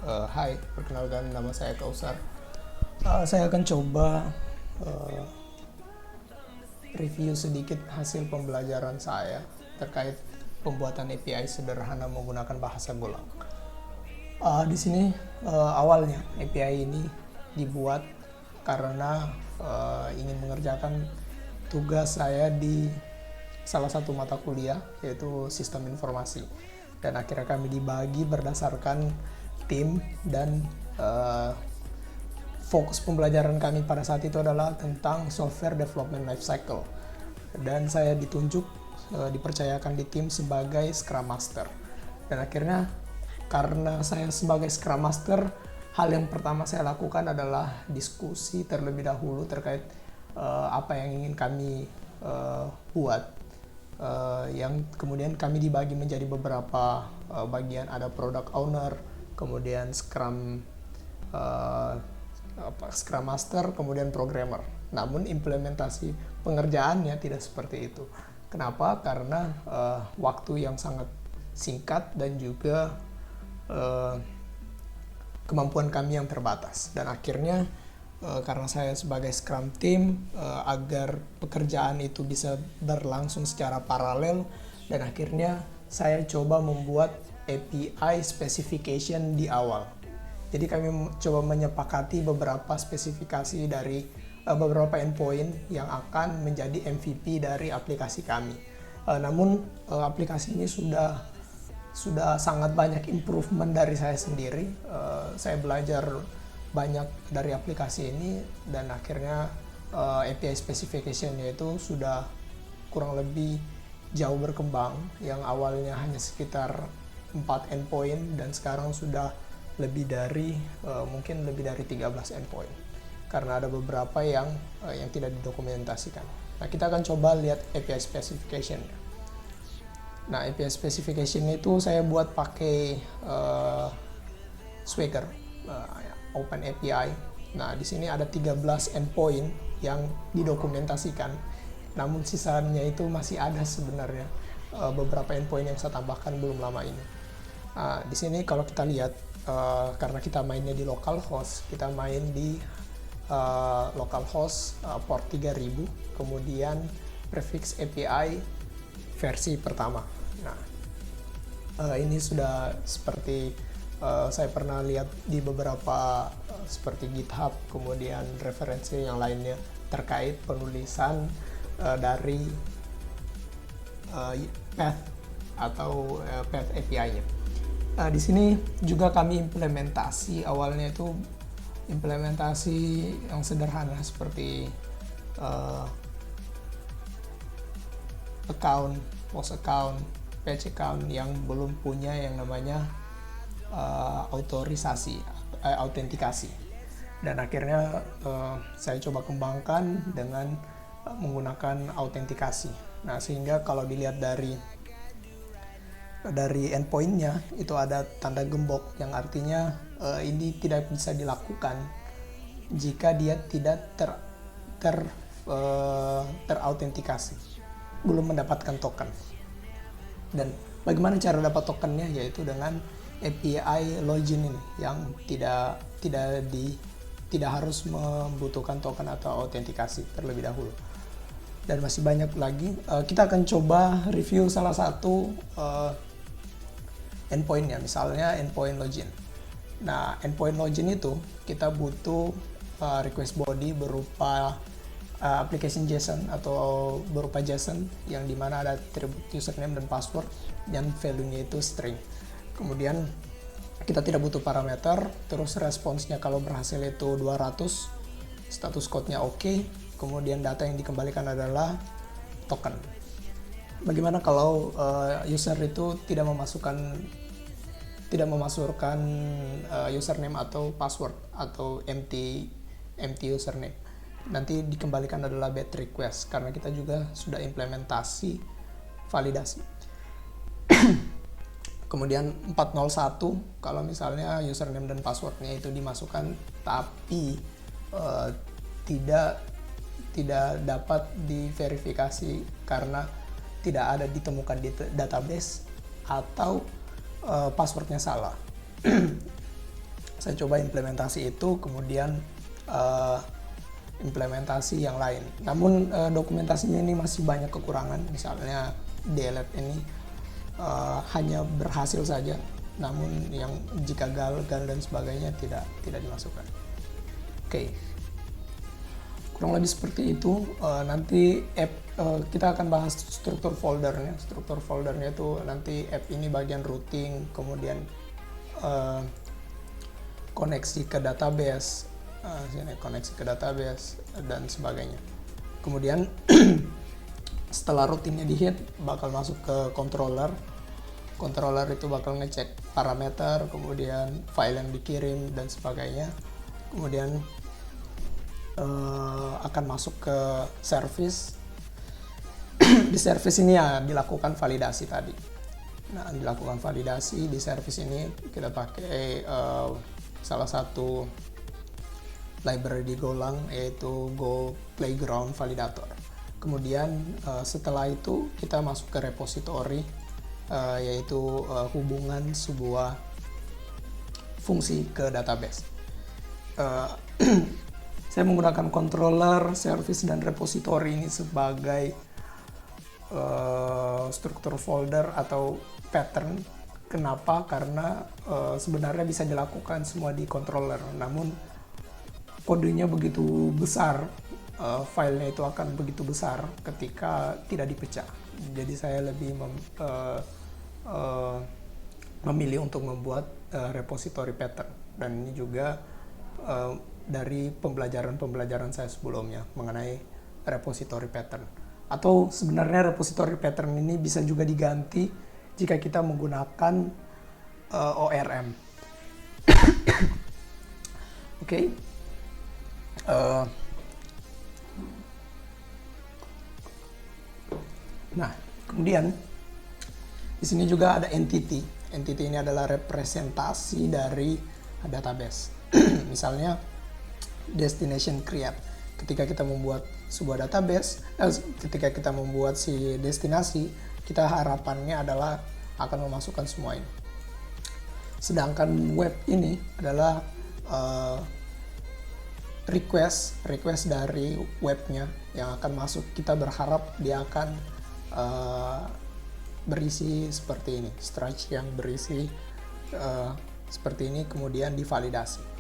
Hai, perkenalkan nama saya Kausar. Saya akan coba uh, review sedikit hasil pembelajaran saya terkait pembuatan API sederhana menggunakan bahasa Golang. Di sini awalnya API ini dibuat karena ingin mengerjakan tugas saya di salah satu mata kuliah, yaitu sistem informasi, dan akhirnya kami dibagi berdasarkan tim, dan fokus pembelajaran kami pada saat itu adalah tentang software development lifecycle, dan saya ditunjuk dipercayakan di tim sebagai Scrum Master. Dan akhirnya karena saya sebagai Scrum Master, hal yang pertama saya lakukan adalah diskusi terlebih dahulu terkait apa yang ingin kami buat, yang kemudian kami dibagi menjadi beberapa bagian. Ada product owner, kemudian Scrum Master, kemudian programmer. Namun implementasi pengerjaannya tidak seperti itu. Kenapa? Karena waktu yang sangat singkat dan juga kemampuan kami yang terbatas. Dan akhirnya karena saya sebagai Scrum Team, agar pekerjaan itu bisa berlangsung secara paralel, dan akhirnya saya coba membuat API specification di awal. Jadi kami coba menyepakati beberapa spesifikasi dari beberapa endpoint yang akan menjadi MVP dari aplikasi kami. Namun aplikasi ini sudah sangat banyak improvement dari saya sendiri. Saya belajar banyak dari aplikasi ini, dan akhirnya API specification-nya itu sudah kurang lebih jauh berkembang. Yang awalnya hanya sekitar 4 endpoint, dan sekarang sudah mungkin lebih dari 13 endpoint, karena ada beberapa yang tidak didokumentasikan. Nah, kita akan coba lihat API specification-nya. Nah, API specification itu saya buat pakai Swagger, Open API. Nah, di sini ada 13 endpoint yang didokumentasikan, namun sisanya itu masih ada sebenarnya beberapa endpoint yang saya tambahkan belum lama ini. Nah, di sini kalau kita lihat, karena kita mainnya di localhost, kita main di localhost port 3000, kemudian prefix API versi pertama. Nah, ini sudah seperti saya pernah lihat di beberapa seperti GitHub, kemudian referensi yang lainnya terkait penulisan dari path atau path API-nya. Di sini juga kami implementasi, awalnya itu implementasi yang sederhana seperti account, post account, page account yang belum punya yang namanya autentikasi. Dan akhirnya saya coba kembangkan dengan menggunakan autentikasi. Nah, sehingga kalau dilihat dari endpoint-nya itu ada tanda gembok, yang artinya ini tidak bisa dilakukan jika dia tidak terautentikasi, belum mendapatkan token. Dan bagaimana cara dapat tokennya? Yaitu dengan API login ini, yang tidak harus membutuhkan token atau autentikasi terlebih dahulu. Dan masih banyak lagi. Kita akan coba review salah satu endpointnya, misalnya endpoint login. Nah, endpoint login itu kita butuh request body berupa application JSON atau berupa JSON, yang dimana ada atribut username dan password, dan value-nya itu string. Kemudian kita tidak butuh parameter, terus responsnya kalau berhasil itu 200, status code-nya oke, kemudian data yang dikembalikan adalah token. Bagaimana kalau user itu tidak memasukkan username atau password atau empty username? Nanti dikembalikan adalah bad request, karena kita juga sudah implementasi validasi. Kemudian 401, kalau misalnya username dan passwordnya itu dimasukkan tapi tidak dapat diverifikasi karena tidak ada ditemukan di database, atau passwordnya salah. Saya coba implementasi itu, kemudian uh, implementasi yang lain. Namun dokumentasinya ini masih banyak kekurangan. Misalnya DLL ini hanya berhasil saja, namun yang jika gagal dan sebagainya tidak dimasukkan. Oke. Kurang lebih seperti itu. Nanti app kita akan bahas struktur foldernya. Struktur foldernya itu nanti app ini bagian routing, kemudian koneksi ke database, koneksi ke database dan sebagainya. Kemudian setelah routingnya di-hit, bakal masuk ke controller. Controller itu bakal ngecek parameter, kemudian file yang dikirim dan sebagainya. Kemudian akan masuk ke service. Di service ini ya dilakukan validasi tadi. Nah, dilakukan validasi di service ini kita pakai salah satu library di Golang, yaitu Go Playground Validator. Kemudian setelah itu kita masuk ke repository, yaitu hubungan sebuah fungsi ke database. Saya menggunakan controller, service, dan repository ini sebagai struktur folder atau pattern. Kenapa? Karena sebenarnya bisa dilakukan semua di controller, namun kodenya begitu besar, filenya itu akan begitu besar ketika tidak dipecah. Jadi saya lebih memilih untuk membuat repository pattern, dan ini juga dari pembelajaran saya sebelumnya mengenai repository pattern. Atau sebenarnya repository pattern ini bisa juga diganti jika kita menggunakan ORM. Oke. Nah, kemudian di sini juga ada entity. Entity ini adalah representasi dari database. Misalnya destination create. Ketika kita membuat sebuah database, ketika kita membuat si destinasi, kita harapannya adalah akan memasukkan semua ini. Sedangkan web ini adalah request dari webnya yang akan masuk. Kita berharap dia akan berisi seperti ini, structure yang berisi seperti ini, kemudian divalidasi.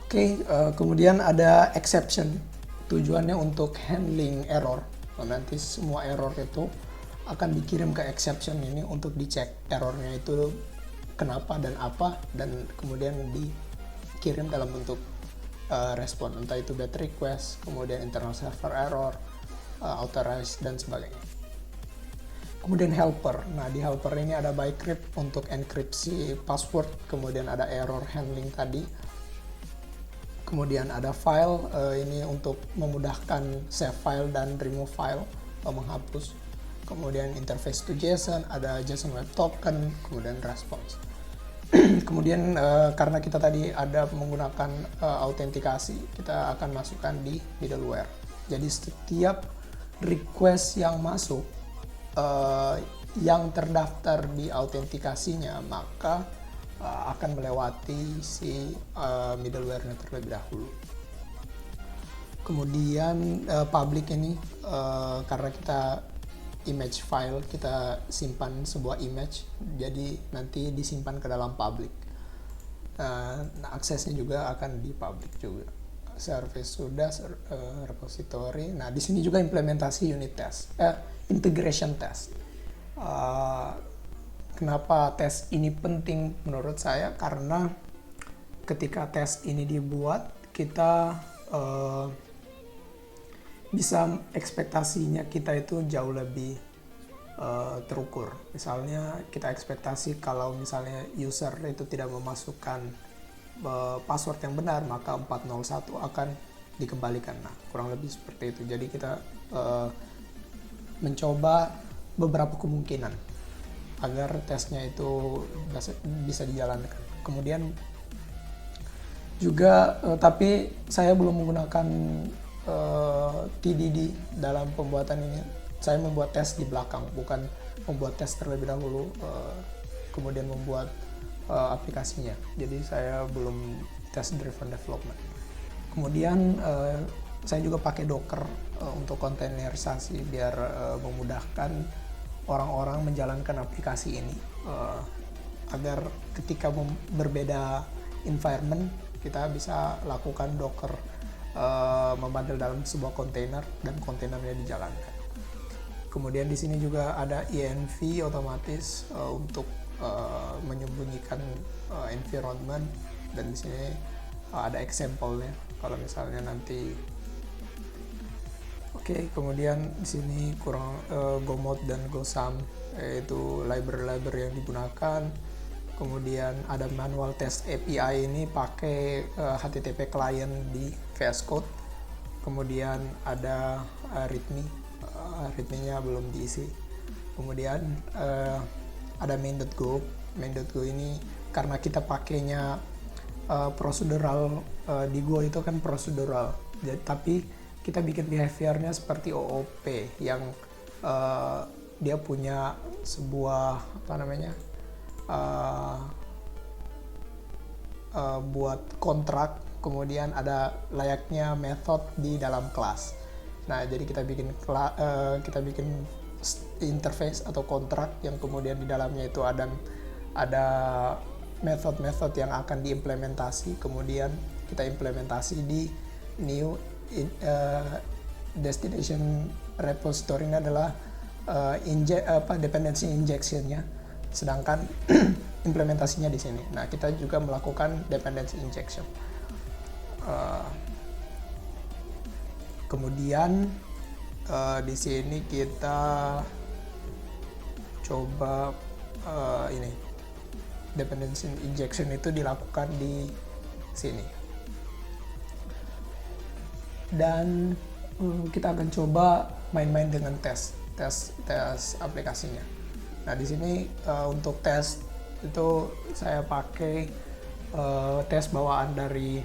Oke, kemudian ada exception. Tujuannya untuk handling error. Nanti semua error itu akan dikirim ke exception ini untuk dicek errornya itu kenapa dan apa, dan kemudian dikirim dalam bentuk respon, entah itu bad request, kemudian internal server error, authorized, dan sebagainya. Kemudian helper. Nah, di helper ini ada bcrypt untuk enkripsi password, kemudian ada error handling tadi, kemudian ada file, ini untuk memudahkan save file dan remove file atau menghapus. Kemudian interface to JSON, ada JSON Web Token, kemudian response. Kemudian karena kita tadi ada menggunakan autentikasi, kita akan masukkan di middleware. Jadi setiap request yang masuk yang terdaftar di autentikasinya, maka akan melewati si middleware-nya terlebih dahulu. Kemudian public ini karena kita image file, kita simpan sebuah image, jadi nanti disimpan ke dalam public. Nah, aksesnya juga akan di public juga. Service sudah, repository. Nah, di sini juga implementasi unit test, integration test. Kenapa tes ini penting menurut saya? Karena ketika tes ini dibuat, kita bisa ekspektasinya kita itu jauh lebih terukur. Misalnya kita ekspektasi kalau misalnya user itu tidak memasukkan password yang benar, maka 401 akan dikembalikan. Nah, kurang lebih seperti itu. Jadi kita mencoba beberapa kemungkinan agar tesnya itu bisa dijalankan. Kemudian juga tapi saya belum menggunakan TDD dalam pembuatan ini. Saya membuat tes di belakang, bukan membuat tes terlebih dahulu kemudian membuat aplikasinya. Jadi saya belum test driven development. Kemudian saya juga pakai Docker untuk kontainerisasi biar memudahkan orang-orang menjalankan aplikasi ini agar ketika berbeda environment kita bisa lakukan Docker membundle dalam sebuah kontainer dan kontainernya dijalankan. Kemudian di sini juga ada env otomatis untuk menyembunyikan environment, dan di sini ada example-nya kalau misalnya nanti. Oke, kemudian di sini kurang Gomod dan Gosam yaitu library yang digunakan. Kemudian ada manual test API, ini pakai HTTP client di VS Code. Kemudian ada readme-nya belum diisi. Kemudian ada main.go. Main.go ini karena kita pakainya procedural, di Go itu kan procedural, tapi kita bikin behaviornya seperti OOP yang dia punya sebuah buat kontrak, kemudian ada layaknya method di dalam kelas. Nah, jadi kita bikin interface atau kontrak yang kemudian di dalamnya itu ada method-method yang akan diimplementasi, kemudian kita implementasi di new destination repository. Ini adalah dependency injection-nya, sedangkan implementasinya di sini. Nah, kita juga melakukan dependency injection. Kemudian di sini kita coba ini dependency injection itu dilakukan di sini, dan kita akan coba main-main dengan tes aplikasinya. Nah, di sini untuk tes itu saya pakai tes bawaan dari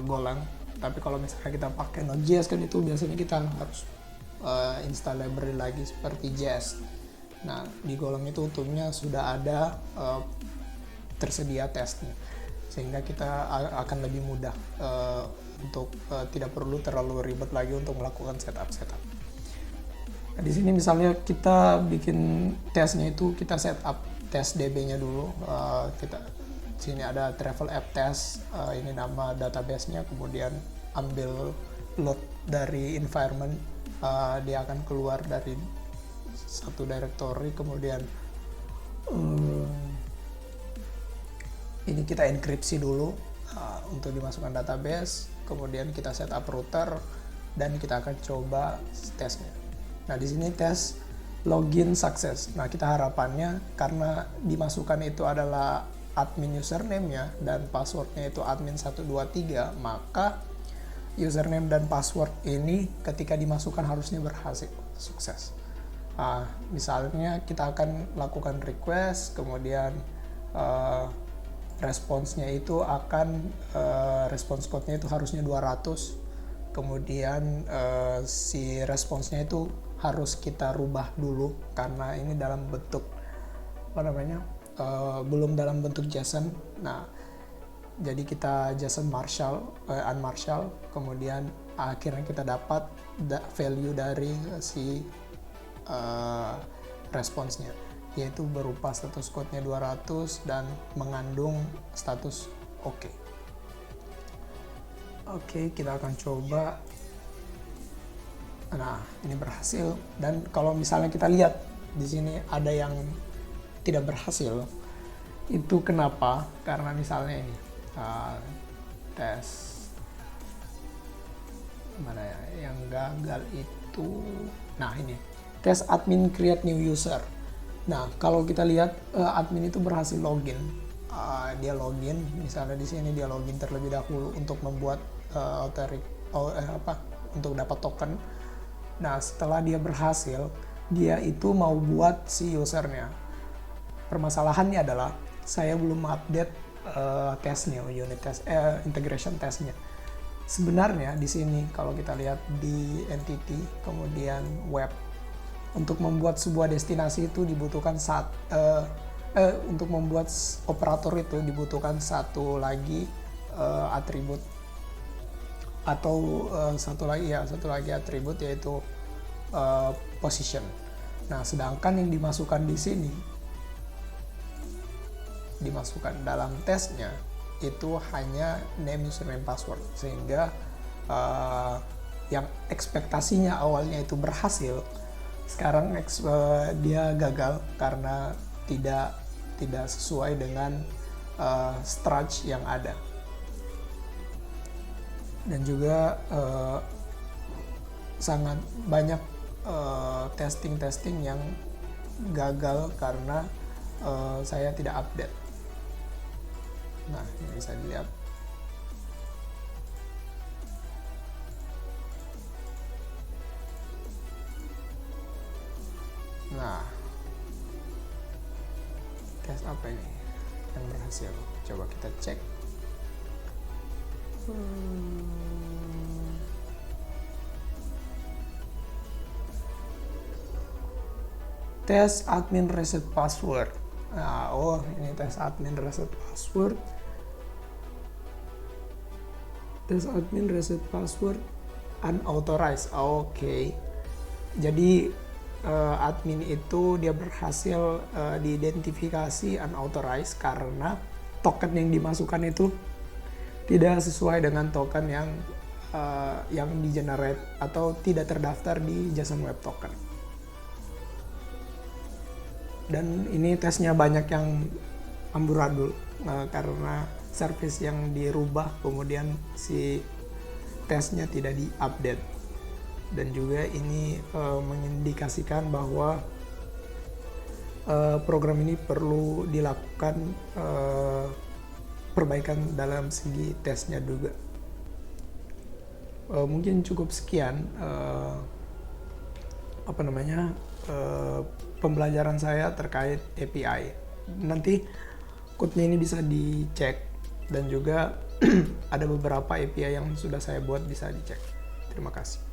Golang. Tapi kalau misalnya kita pakai Node.js kan itu biasanya kita harus install library lagi seperti JS. Nah, di Golang itu untungnya sudah ada tersedia tesnya, sehingga kita akan lebih mudah untuk tidak perlu terlalu ribet lagi untuk melakukan setup. Nah, di sini misalnya kita bikin tesnya itu kita setup tes DB-nya dulu. Sini ada travel app test, ini nama database-nya, kemudian ambil load dari environment, dia akan keluar dari satu directory, kemudian ini kita enkripsi dulu untuk dimasukkan database, kemudian kita setup router dan kita akan coba tesnya. Nah, di sini tes login sukses. Nah, kita harapannya karena dimasukkan itu adalah admin username-nya dan password-nya itu admin123, maka username dan password ini ketika dimasukkan harusnya berhasil sukses. Misalnya kita akan lakukan request, kemudian responsnya itu akan response code-nya itu harusnya 200, kemudian si responsnya itu harus kita rubah dulu karena ini dalam bentuk belum dalam bentuk JSON. Nah, jadi kita JSON unmarshal, kemudian akhirnya kita dapat value dari si responsnya, yaitu berupa status code-nya 200 dan mengandung status oke. Oke, kita akan coba. Nah, ini berhasil, dan kalau misalnya kita lihat di sini ada yang tidak berhasil, itu kenapa? Karena misalnya ini tes mana ya yang gagal itu. Nah, ini tes admin create new user. Nah, kalau kita lihat admin itu berhasil login. Dia login, misalnya di sini dia login terlebih dahulu untuk membuat untuk dapat token. Nah, setelah dia berhasil, dia itu mau buat si usernya. Permasalahannya adalah saya belum update tesnya, unit test, integration testnya. Sebenarnya di sini kalau kita lihat di entity, kemudian web, untuk membuat sebuah destinasi itu dibutuhkan untuk membuat operator itu dibutuhkan satu lagi atribut atau satu lagi atribut, yaitu position. Nah, sedangkan yang dimasukkan di sini, dimasukkan dalam tesnya itu hanya name, username, password, sehingga yang ekspektasinya awalnya itu berhasil, sekarang dia gagal karena tidak sesuai dengan struct yang ada. Dan juga sangat banyak testing yang gagal karena saya tidak update. Nah, ini bisa dilihat. Nah, tes apa ini yang berhasil? Coba kita cek. Tes admin reset password. Nah, ini tes admin reset password. Tes admin reset password unauthorized. Oke. Jadi admin itu dia berhasil diidentifikasi unauthorized karena token yang dimasukkan itu tidak sesuai dengan token yang di-generate atau tidak terdaftar di JSON Web Token. Dan ini tesnya banyak yang amburadul karena service yang dirubah, kemudian si tesnya tidak di-update. Dan juga ini mengindikasikan bahwa program ini perlu dilakukan perbaikan dalam segi tesnya juga. Mungkin cukup sekian pembelajaran saya terkait API. Nanti code-nya ini bisa dicek, dan juga ada beberapa API yang sudah saya buat bisa dicek. Terima kasih.